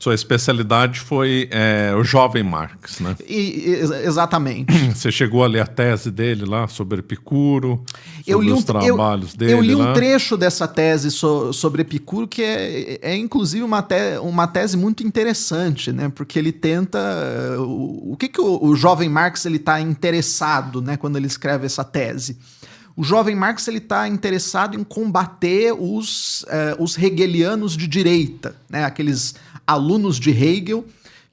Sua especialidade foi o jovem Marx, né? Exatamente. Você chegou a ler a tese dele lá sobre Epicuro, sobre os trabalhos dele. Eu li um lá. trecho dessa tese sobre Epicuro, que é inclusive uma tese muito interessante, né? Porque ele tenta... O que o jovem Marx está interessado, né, quando ele escreve essa tese? O jovem Marx está interessado em combater os hegelianos de direita, né? Aqueles alunos de Hegel,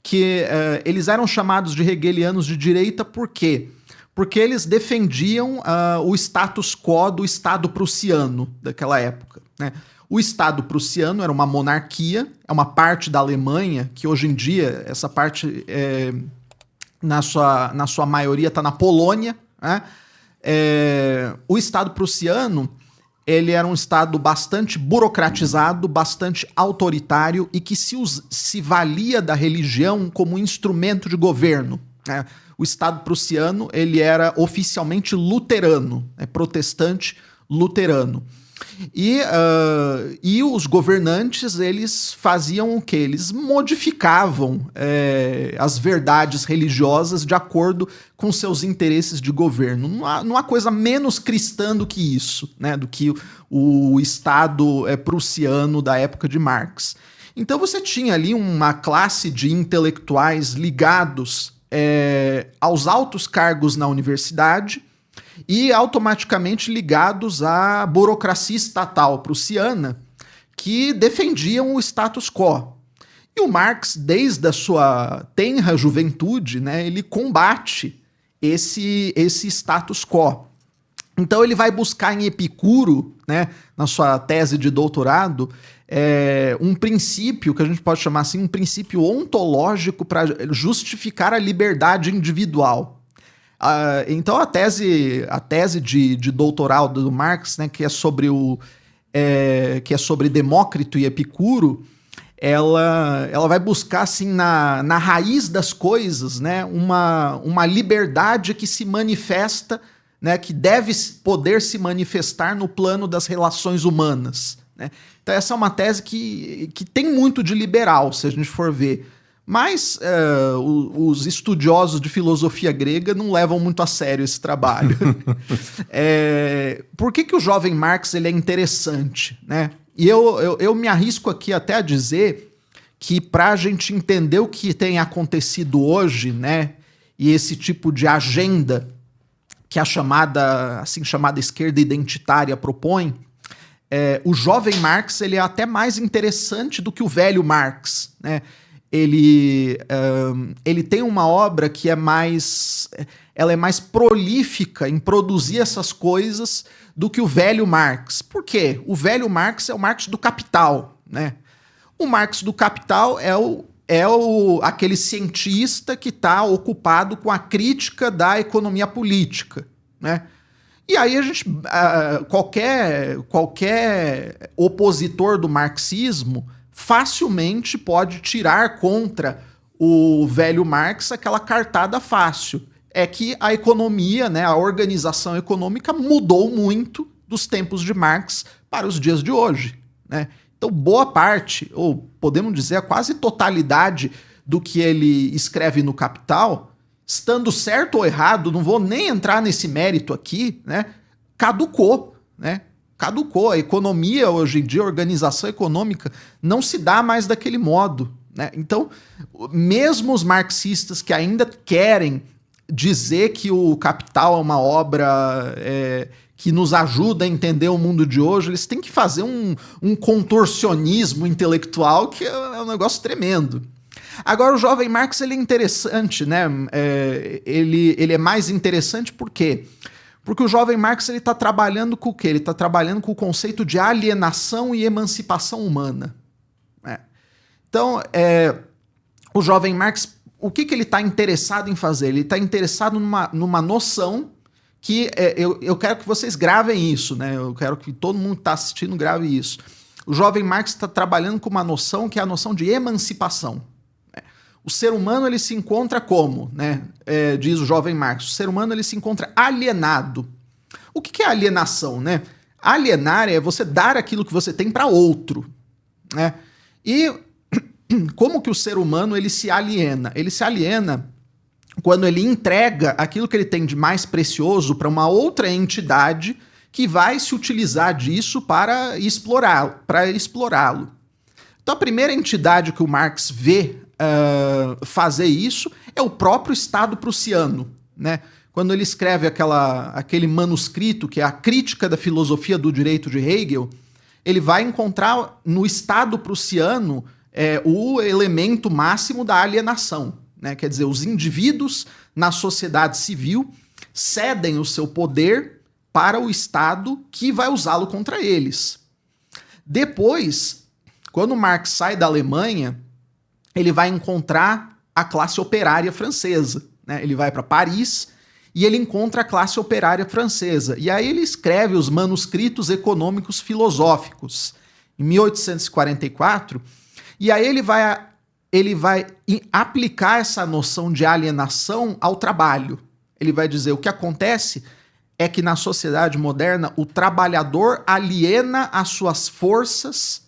que eles eram chamados de hegelianos de direita por quê? Porque eles defendiam o status quo do Estado prussiano daquela época, né? O Estado prussiano era uma monarquia, é uma parte da Alemanha, que hoje em dia, essa parte, na sua maioria, está na Polônia, né? O Estado prussiano, ele era um Estado bastante burocratizado, bastante autoritário e que se valia da religião como instrumento de governo, né? O Estado prussiano, ele era oficialmente luterano, protestante luterano. E os governantes, eles faziam o quê? Eles modificavam as verdades religiosas de acordo com seus interesses de governo. Não há coisa menos cristã do que isso, né? Do que o Estado prussiano da época de Marx. Então você tinha ali uma classe de intelectuais ligados aos altos cargos na universidade, e automaticamente ligados à burocracia estatal prussiana, que defendiam o status quo. E o Marx, desde a sua tenra juventude, né, ele combate esse status quo. Então ele vai buscar em Epicuro, né, na sua tese de doutorado, um princípio que a gente pode chamar assim, um princípio ontológico para justificar a liberdade individual. Então a tese de doutorado do Marx, né, que é sobre Demócrito e Epicuro, ela vai buscar assim na raiz das coisas, né, uma liberdade que se manifesta, né, que deve poder se manifestar no plano das relações humanas, né? Então essa é uma tese que tem muito de liberal, se a gente for ver. Mas os estudiosos de filosofia grega não levam muito a sério esse trabalho. Por que o jovem Marx ele é interessante, né? E eu me arrisco aqui até a dizer que para a gente entender o que tem acontecido hoje, né, e esse tipo de agenda que a chamada esquerda identitária propõe, o jovem Marx ele é até mais interessante do que o velho Marx, né? Ele tem uma obra que ela é mais prolífica em produzir essas coisas do que o velho Marx. Por quê? O velho Marx é o Marx do Capital, né? O Marx do Capital é aquele cientista que está ocupado com a crítica da economia política, né? E aí a gente, qualquer opositor do marxismo facilmente pode tirar contra o velho Marx aquela cartada fácil. É que a economia, né, a organização econômica mudou muito dos tempos de Marx para os dias de hoje, né? Então boa parte, ou podemos dizer a quase totalidade do que ele escreve no Capital, estando certo ou errado, não vou nem entrar nesse mérito aqui, né, caducou, né? Caducou. A economia hoje em dia, a organização econômica não se dá mais daquele modo, né? Então, mesmo os marxistas que ainda querem dizer que o Capital é uma obra que nos ajuda a entender o mundo de hoje, eles têm que fazer um contorcionismo intelectual que é um negócio tremendo. Agora, o jovem Marx ele é interessante, né? Ele é mais interessante por quê? Porque o jovem Marx ele está trabalhando com o quê? Ele está trabalhando com o conceito de alienação e emancipação humana, né? Então, o jovem Marx, o que ele está interessado em fazer? Ele está interessado numa noção que eu quero que vocês gravem isso, né? Eu quero que todo mundo que está assistindo grave isso. O jovem Marx está trabalhando com uma noção que é a noção de emancipação. O ser humano ele se encontra como, né? Diz o jovem Marx, o ser humano ele se encontra alienado. O que é alienação, né? Alienar é você dar aquilo que você tem para outro, né? E como que o ser humano ele se aliena? Ele se aliena quando ele entrega aquilo que ele tem de mais precioso para uma outra entidade que vai se utilizar disso para explorá-lo. Então a primeira entidade que o Marx vê fazer isso é o próprio Estado prussiano, né? Quando ele escreve aquele manuscrito, que é a Crítica da Filosofia do Direito de Hegel, ele vai encontrar no Estado prussiano o elemento máximo da alienação, né? Quer dizer, os indivíduos na sociedade civil cedem o seu poder para o Estado que vai usá-lo contra eles. Depois, quando Marx sai da Alemanha, ele vai encontrar a classe operária francesa, né? Ele vai para Paris e ele encontra a classe operária francesa. E aí ele escreve os manuscritos econômicos filosóficos, em 1844, e aí ele vai aplicar essa noção de alienação ao trabalho. Ele vai dizer, o que acontece é que na sociedade moderna o trabalhador aliena as suas forças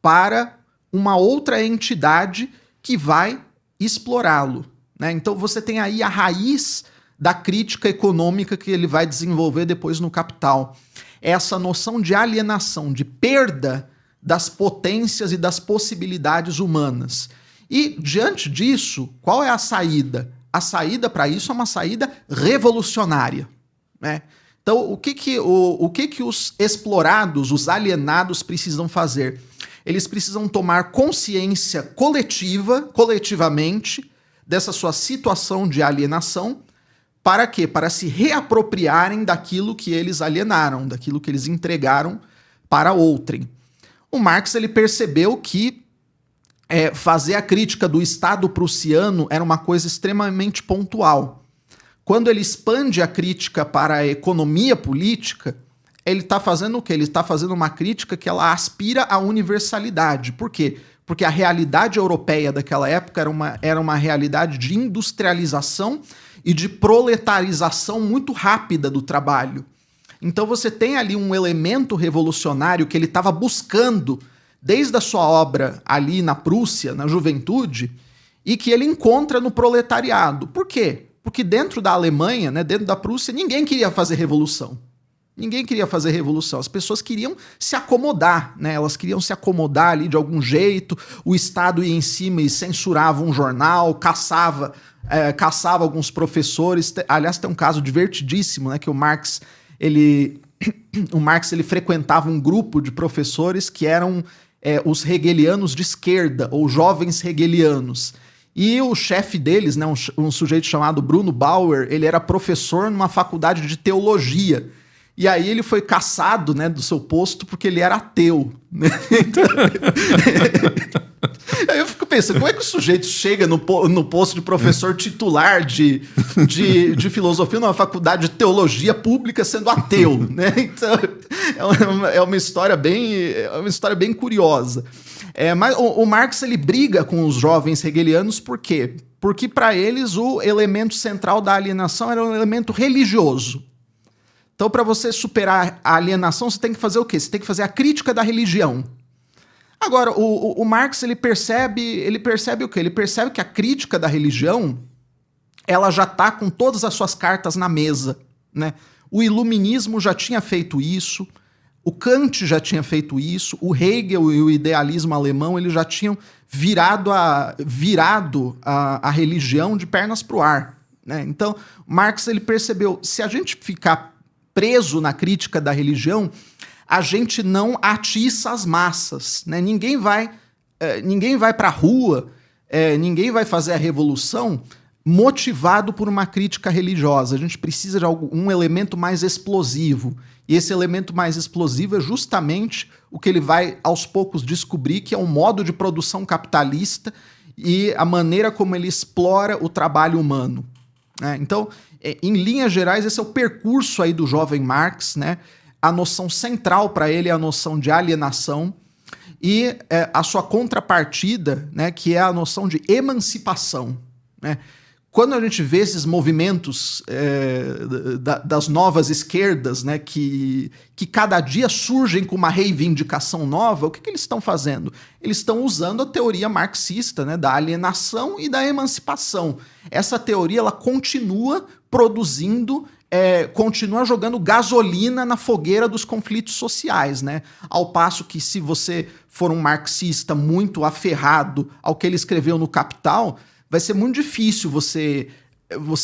para uma outra entidade que vai explorá-lo, né? Então você tem aí a raiz da crítica econômica que ele vai desenvolver depois no Capital. Essa noção de alienação, de perda das potências e das possibilidades humanas. E, diante disso, qual é a saída? A saída para isso é uma saída revolucionária, né? Então, o que os explorados, os alienados precisam fazer? Eles precisam tomar consciência coletivamente, dessa sua situação de alienação. Para quê? Para se reapropriarem daquilo que eles alienaram, daquilo que eles entregaram para outrem. O Marx ele percebeu que fazer a crítica do Estado prussiano era uma coisa extremamente pontual. Quando ele expande a crítica para a economia política, ele está fazendo o quê? Ele está fazendo uma crítica que ela aspira à universalidade. Por quê? Porque a realidade europeia daquela época era uma realidade de industrialização e de proletarização muito rápida do trabalho. Então você tem ali um elemento revolucionário que ele estava buscando desde a sua obra ali na Prússia, na juventude, e que ele encontra no proletariado. Por quê? Porque dentro da Alemanha, né, dentro da Prússia, ninguém queria fazer revolução. Ninguém queria fazer revolução. As pessoas queriam se acomodar, né? Elas queriam se acomodar ali de algum jeito. O Estado ia em cima e censurava um jornal, caçava alguns professores. Aliás, tem um caso divertidíssimo, né? Que o Marx ele frequentava um grupo de professores que eram os hegelianos de esquerda, ou jovens hegelianos. E o chefe deles, né, um sujeito chamado Bruno Bauer, ele era professor numa faculdade de teologia. E aí ele foi cassado, né, do seu posto porque ele era ateu, né? Então, aí eu fico pensando, como é que o sujeito chega no posto de professor titular de filosofia numa faculdade de teologia pública sendo ateu, né? Então é uma história bem curiosa. Mas o Marx ele briga com os jovens hegelianos por quê? Porque para eles o elemento central da alienação era um elemento religioso. Então, para você superar a alienação, você tem que fazer o quê? Você tem que fazer a crítica da religião. Agora, o Marx ele percebe o quê? Ele percebe que a crítica da religião ela já está com todas as suas cartas na mesa, né? O iluminismo já tinha feito isso, o Kant já tinha feito isso, o Hegel e o idealismo alemão eles já tinham virado a religião de pernas para o ar, né? Então, Marx ele percebeu, se a gente ficar preso na crítica da religião, a gente não atiça as massas, né? Ninguém vai para a rua, ninguém vai fazer a revolução motivado por uma crítica religiosa. A gente precisa de um elemento mais explosivo. E esse elemento mais explosivo é justamente o que ele vai, aos poucos, descobrir, que é um modo de produção capitalista e a maneira como ele explora o trabalho humano, né? Então, em linhas gerais, esse é o percurso aí do jovem Marx, né? A noção central para ele é a noção de alienação e a sua contrapartida, né, que é a noção de emancipação, né? quando a gente vê esses movimentos das novas esquerdas, né, que cada dia surgem com uma reivindicação nova, o que eles estão fazendo? Eles estão usando a teoria marxista, né, da alienação e da emancipação. Essa teoria ela continua produzindo, continua jogando gasolina na fogueira dos conflitos sociais, né? Ao passo que, se você for um marxista muito aferrado ao que ele escreveu no Capital, vai ser muito difícil você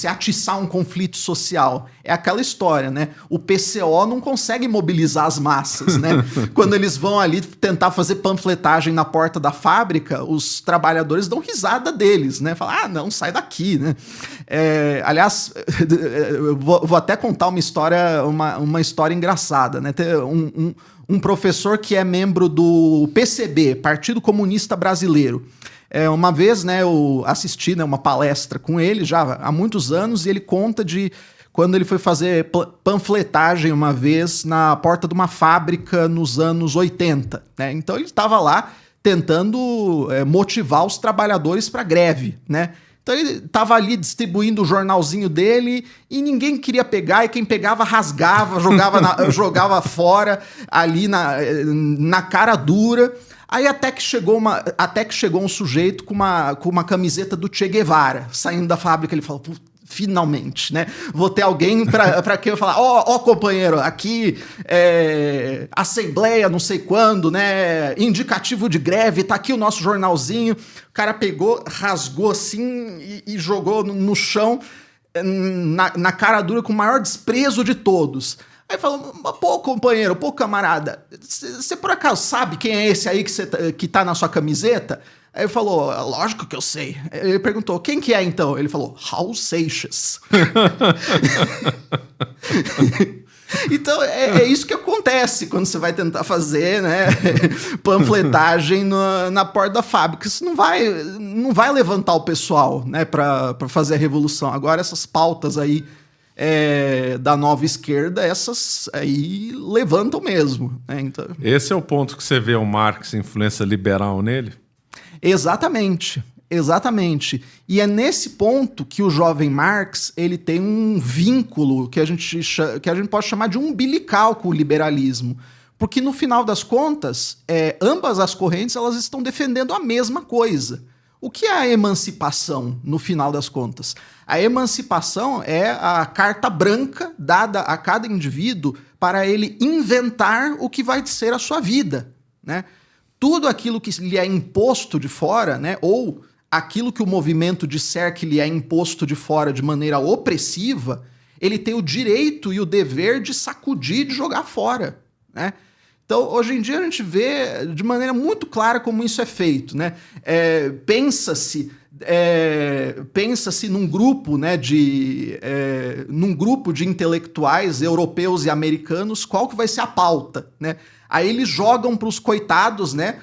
atiçar um conflito social. É aquela história, né? O PCO não consegue mobilizar as massas, né? Quando eles vão ali tentar fazer panfletagem na porta da fábrica, os trabalhadores dão risada deles, né? Falam, não, sai daqui, né? Aliás, eu vou até contar uma história engraçada, né? Tem um professor que é membro do PCB, Partido Comunista Brasileiro. Uma vez, né, eu assisti, né, uma palestra com ele já há muitos anos, e ele conta de quando ele foi fazer panfletagem uma vez na porta de uma fábrica nos anos 80. Né? Então ele estava lá tentando motivar os trabalhadores para greve, né? Então ele estava ali distribuindo o jornalzinho dele e ninguém queria pegar, e quem pegava rasgava, jogava fora ali na cara dura. Aí até que chegou um sujeito com uma camiseta do Che Guevara saindo da fábrica. Ele falou, finalmente, né? Vou ter alguém para quem eu falar, ó, companheiro, aqui assembleia não sei quando, né? Indicativo de greve, tá aqui o nosso jornalzinho. O cara pegou, rasgou assim e jogou no chão, na cara dura, com o maior desprezo de todos. Aí falou, pô, companheiro, pô, camarada, você por acaso sabe quem é esse aí que tá na sua camiseta? Aí ele falou, lógico que eu sei. Ele perguntou, quem que é então? Ele falou, Raul Seixas. Então, é isso que acontece quando você vai tentar fazer, né, panfletagem na porta da fábrica. Isso não vai levantar o pessoal, né, para fazer a revolução. Agora, essas pautas aí da nova esquerda, essas aí levantam mesmo. Né? Então, esse é o ponto que você vê o Marx, influência liberal nele? Exatamente. E é nesse ponto que o jovem Marx ele tem um vínculo que a gente pode chamar de umbilical com o liberalismo. Porque, no final das contas, ambas as correntes elas estão defendendo a mesma coisa. O que é a emancipação, no final das contas? A emancipação é a carta branca dada a cada indivíduo para ele inventar o que vai ser a sua vida, né? Tudo aquilo que lhe é imposto de fora, né, ou aquilo que o movimento disser que lhe é imposto de fora de maneira opressiva, ele tem o direito e o dever de sacudir, de jogar fora, né? Então, hoje em dia, a gente vê de maneira muito clara como isso é feito, né? Pensa-se num grupo, né, num grupo de intelectuais europeus e americanos, qual que vai ser a pauta, né? Aí eles jogam para os coitados, né?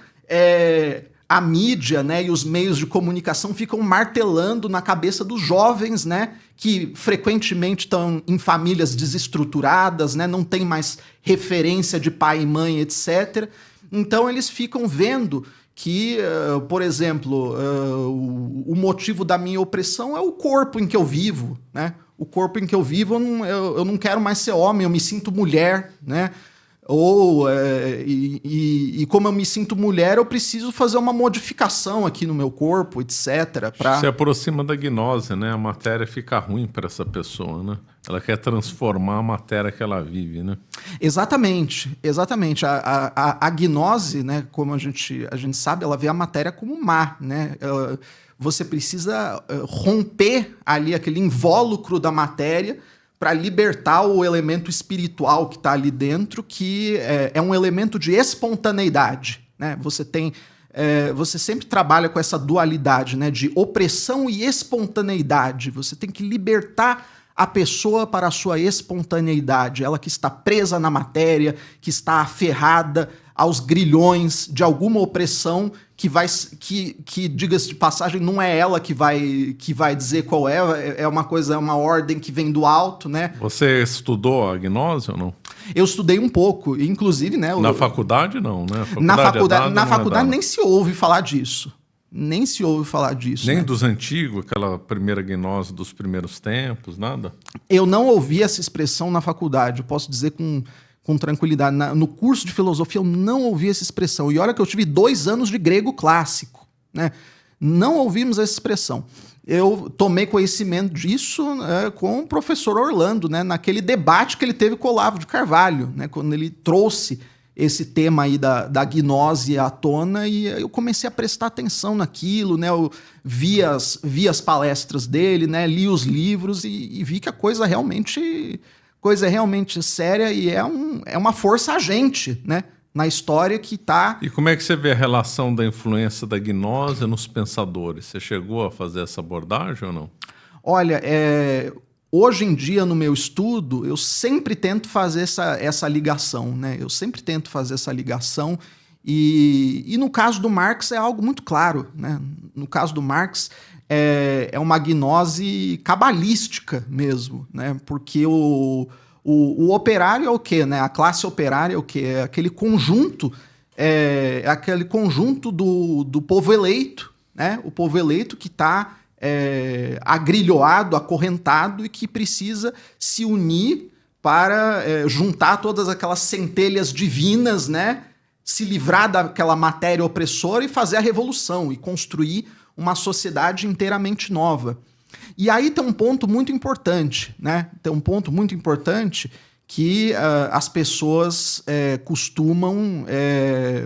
A mídia, né, e os meios de comunicação ficam martelando na cabeça dos jovens, né, que frequentemente estão em famílias desestruturadas, né, não tem mais referência de pai e mãe, etc. Então eles ficam vendo que, por exemplo, o motivo da minha opressão é o corpo em que eu vivo, né? O corpo em que eu vivo, eu não quero mais ser homem, eu me sinto mulher, né? E como eu me sinto mulher, eu preciso fazer uma modificação aqui no meu corpo, etc. Se aproxima da gnose, né? A matéria fica ruim para essa pessoa, né? Ela quer transformar a matéria que ela vive, né? Exatamente. A gnose, né? Como a gente sabe, ela vê a matéria como má, né? Você precisa romper ali aquele invólucro da matéria para libertar o elemento espiritual que está ali dentro, que é um elemento de espontaneidade, né? Você sempre trabalha com essa dualidade, né, de opressão e espontaneidade. Você tem que libertar a pessoa para a sua espontaneidade, ela que está presa na matéria, que está aferrada aos grilhões de alguma opressão que diga-se de passagem, não é ela que vai dizer qual é uma ordem que vem do alto, né? Você estudou a gnose ou não? Eu estudei um pouco, inclusive, né? Na faculdade não, né? Na faculdade nem se ouve falar disso. Nem se ouve falar disso. Nem né? dos antigos, aquela primeira gnose dos primeiros tempos, nada? Eu não ouvi essa expressão na faculdade, eu posso dizer com tranquilidade. No curso de filosofia eu não ouvi essa expressão. E olha que eu tive 2 anos de grego clássico, né? Não ouvimos essa expressão. Eu tomei conhecimento disso com o professor Orlando, né? Naquele debate que ele teve com o Olavo de Carvalho, né? Quando ele trouxe esse tema aí da gnose à tona, e eu comecei a prestar atenção naquilo, né? Eu vi as palestras dele, né? Li os livros e vi que a coisa é realmente séria e é uma força agente, né? Na história que está... E como é que você vê a relação da influência da gnose nos pensadores? Você chegou a fazer essa abordagem ou não? Olha, hoje em dia, no meu estudo, eu sempre tento fazer essa ligação, né? Eu sempre tento fazer essa ligação e no caso do Marx é algo muito claro, né? No caso do Marx é uma gnose cabalística mesmo, né? Porque o operário é o quê, né? A classe operária é o quê? É aquele conjunto, do povo eleito, né? O povo eleito que está agrilhoado, acorrentado e que precisa se unir para juntar todas aquelas centelhas divinas, né? Se livrar daquela matéria opressora e fazer a revolução e construir uma sociedade inteiramente nova. E aí tem um ponto muito importante, né? Tem um ponto muito importante que as pessoas costumam...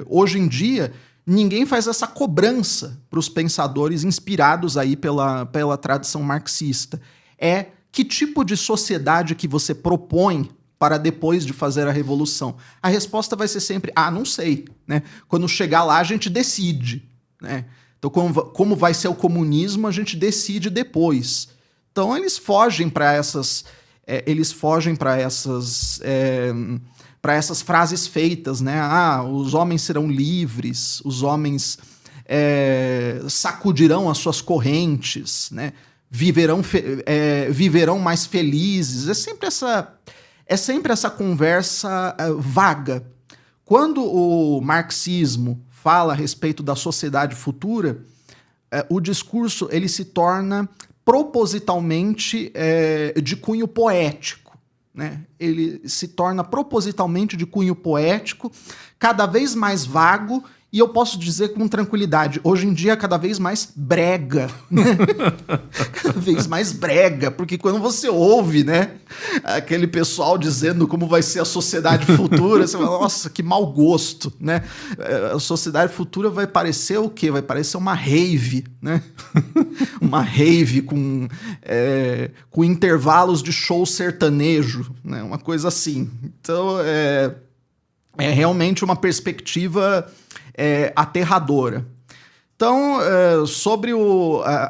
hoje em dia, ninguém faz essa cobrança para os pensadores inspirados aí pela tradição marxista. Que tipo de sociedade que você propõe para depois de fazer a revolução? A resposta vai ser sempre, não sei, né? Quando chegar lá, a gente decide, né? Então, como vai ser o comunismo, a gente decide depois. Então, eles fogem para essas frases feitas, né? Os homens serão livres, os homens sacudirão as suas correntes, né? Viverão mais felizes. É sempre essa conversa vaga. Quando o marxismo fala a respeito da sociedade futura, o discurso ele se torna propositalmente de cunho poético, né? Ele se torna propositalmente de cunho poético, cada vez mais vago, e eu posso dizer com tranquilidade, hoje em dia cada vez mais brega, né? Cada vez mais brega, porque quando você ouve, né, aquele pessoal dizendo como vai ser a sociedade futura, você fala, nossa, que mau gosto, né? A sociedade futura vai parecer o quê? Vai parecer uma rave, né? Uma rave com intervalos de show sertanejo, né? Uma coisa assim. Então, é realmente uma perspectiva aterradora. Então, sobre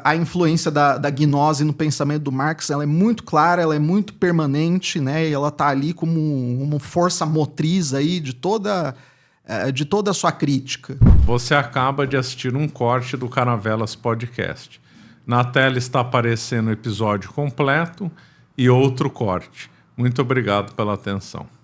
a influência da gnose no pensamento do Marx, ela é muito clara, ela é muito permanente, né? E ela está ali como uma força motriz aí de toda a sua crítica. Você acaba de assistir um corte do Caravelas Podcast. Na tela está aparecendo o episódio completo e outro corte. Muito obrigado pela atenção.